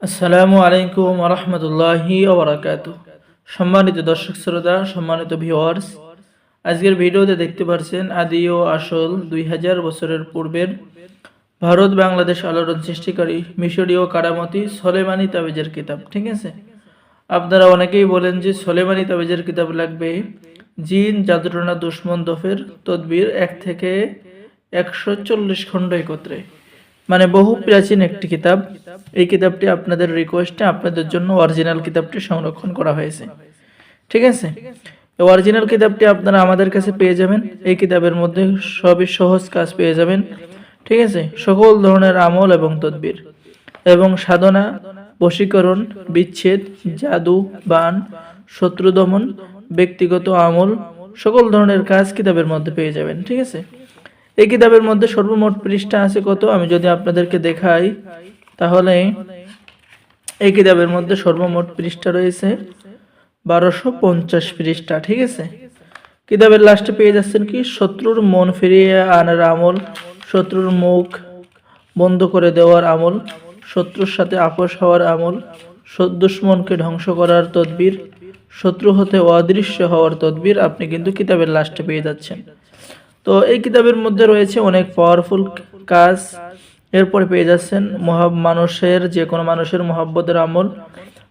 আসসালামু আলাইকুম ওয়া রাহমাতুল্লাহি ওয়া বারাকাতুহু। সম্মানিত দর্শক শ্রোতা, সম্মানিত ভিউয়ার্স, আজকের ভিডিওতে দেখতে পাচ্ছেন আদি ও আসল 2000 বছরের পূর্বের ভারত বাংলাদেশ আলোড়ন সৃষ্টিকারী মিশরীয় কারামতি সোলেমানি তাবিজের কিতাব। ঠিক আছে, আপনারা অনেকেই বলেন যে সোলেমানি তাবিজের কিতাব লাগবে। জিন, জাদুটনা, দুশমন দফের তদবির 1 থেকে 140 খণ্ড একত্রে, মানে বহু প্রাচীন একটি কিতাব। এই কিতাবটি আপনাদের রিকোয়েস্টে আপনাদের জন্য অরিজিনাল কিতাবটি সংরক্ষণ করা হয়েছে। ঠিক আছে, এই অরিজিনাল কিতাবটি আপনারা আমাদের কাছে পেয়ে যাবেন। এই কিতাবের মধ্যে সবই সহজ কাজ পেয়ে যাবেন। ঠিক আছে, সকল ধরনের আমল এবং তদবির এবং সাধনা, বশীকরণ, বিচ্ছেদ, জাদু, বান, শত্রু দমন, ব্যক্তিগত আমল, সকল ধরনের কাজ কিতাবের মধ্যে পেয়ে যাবেন। ঠিক আছে, এই কিতাবের মধ্যে সর্বমোট পৃষ্ঠা আছে কত, আমি যদি আপনাদেরকে দেখাই তাহলে এই কিতাবের মধ্যে সর্বমোট পৃষ্ঠা রয়েছে 1250 পৃষ্ঠা। ঠিক আছে, কিতাবের লাস্টে পেয়ে যাচ্ছেন কি, শত্রুর মন ফিরিয়ে আনার আমল, শত্রুর মুখ বন্ধ করে দেওয়ার আমল, শত্রুর সাথে আপোষ হওয়ার আমল, দুশমনকে ধ্বংস করার তদবির, শত্রু হতে অদৃশ্য হওয়ার তদবির আপনি কিন্তু কিতাবের লাস্টে পেয়ে যাচ্ছেন। তো এই কিতাবের মধ্যে রয়েছে অনেক পাওয়ারফুল কাজ। এরপরে পেয়ে যাচ্ছেন মানুষের, যে কোনো মানুষের মহব্বতের আমল,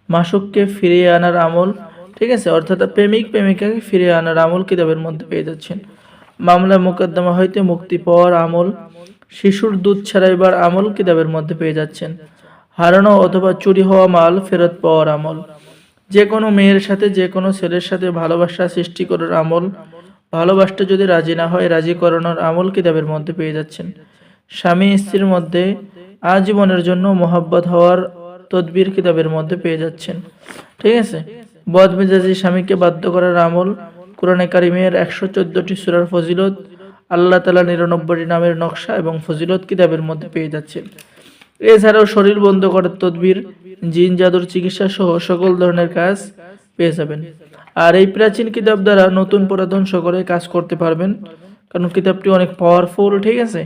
মাসুককে ফিরিয়ে আনার আমল। ঠিক আছে, অর্থাৎ প্রেমিক প্রেমিকাকে ফিরিয়ে আনার আমল কিতাবের মধ্যে পেয়ে যাচ্ছেন। মামলা মোকদ্দমা হইতে মুক্তি পাওয়ার আমল, শিশুর দুধ ছাড়াইবার আমল কিতাবের মধ্যে পেয়ে যাচ্ছেন। হারানো অথবা চুরি হওয়া মাল ফেরত পাওয়ার আমল, যে কোনো মেয়ের সাথে যে কোনো ছেলের সাথে ভালোবাসা সৃষ্টি করার আমল, ভালোবাসতে যদি রাজি না হয় রাজি করানোর আমল কিতাবের মধ্যে পেয়ে যাচ্ছেন। স্বামী স্ত্রীর মধ্যে আজীবনের জন্য মোহাব্বত হওয়ার তদবির কিতাবের মধ্যে পেয়ে যাচ্ছেন। ঠিক আছে, বদমেজাজি স্বামীকে বাধ্য করার আমল, কোরআনে কারিমের 114টি সূরার ফজিলত, আল্লাহ তাআলা 99টি নামের নকশা এবং ফজিলত কিতাবের মধ্যে পেয়ে যাচ্ছেন। এছাড়াও শরীর বন্ধ করার তদবির, জিন জাদুর চিকিৎসা সহ সকল ধরনের কাজ পেয়ে যাবেন। আর এই প্রাচীন কিতাব দ্বারা নতুন পুরাতন সকলে কাজ করতে পারবেন, কারণ কিতাবটি অনেক পাওয়ারফুল। ঠিক আছে,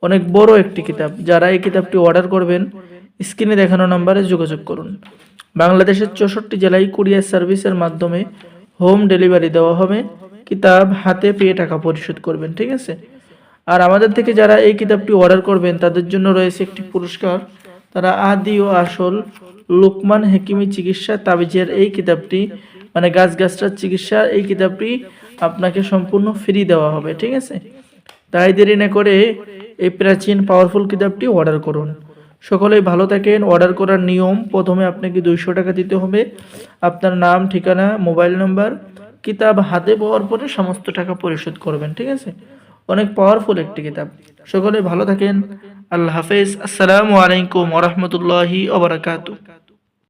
অনেক বড় একটি কিতাব। যারা এই কিতাবটি অর্ডার করবেন স্ক্রিনে দেখানো নম্বরে যোগাযোগ করুন। বাংলাদেশের 64 জেলায় কুরিয়ার সার্ভিসের মাধ্যমে হোম ডেলিভারি দেওয়া হবে। কিতাব হাতে পেয়ে টাকা পরিশোধ করবেন। ঠিক আছে, আর আমাদের থেকে যারা এই কিতাবটি অর্ডার করবেন তাদের জন্য রয়েছে একটি পুরস্কার। তারা আদি ও আসল লুকমান হেকিমি চিকিৎসা তাবিজের এই কিতাবটি, মানে গাছগাছরার চিকিৎসা, এই কিতাবটি আপনাকে সম্পূর্ণ ফ্রি দেওয়া হবে। ঠিক আছে, তাই দেরি না করে এই প্রাচীন পাওয়ারফুল কিতাবটি অর্ডার করুন। সকলেই ভালো থাকেন। অর্ডার করার নিয়ম, প্রথমে আপনাকে 200 টাকা দিতে হবে, আপনার নাম, ঠিকানা, মোবাইল নম্বর, কিতাব হাতে পাওয়ার পরে সমস্ত টাকা পরিশোধ করবেন। ঠিক আছে, অনেক পাওয়ারফুল একটি কিতাব। সকলে ভালো থাকেন। আল্লাহ হাফেজ। আসসালামু আলাইকুম ওয়া রাহমাতুল্লাহি ওয়া বারাকাতুহু।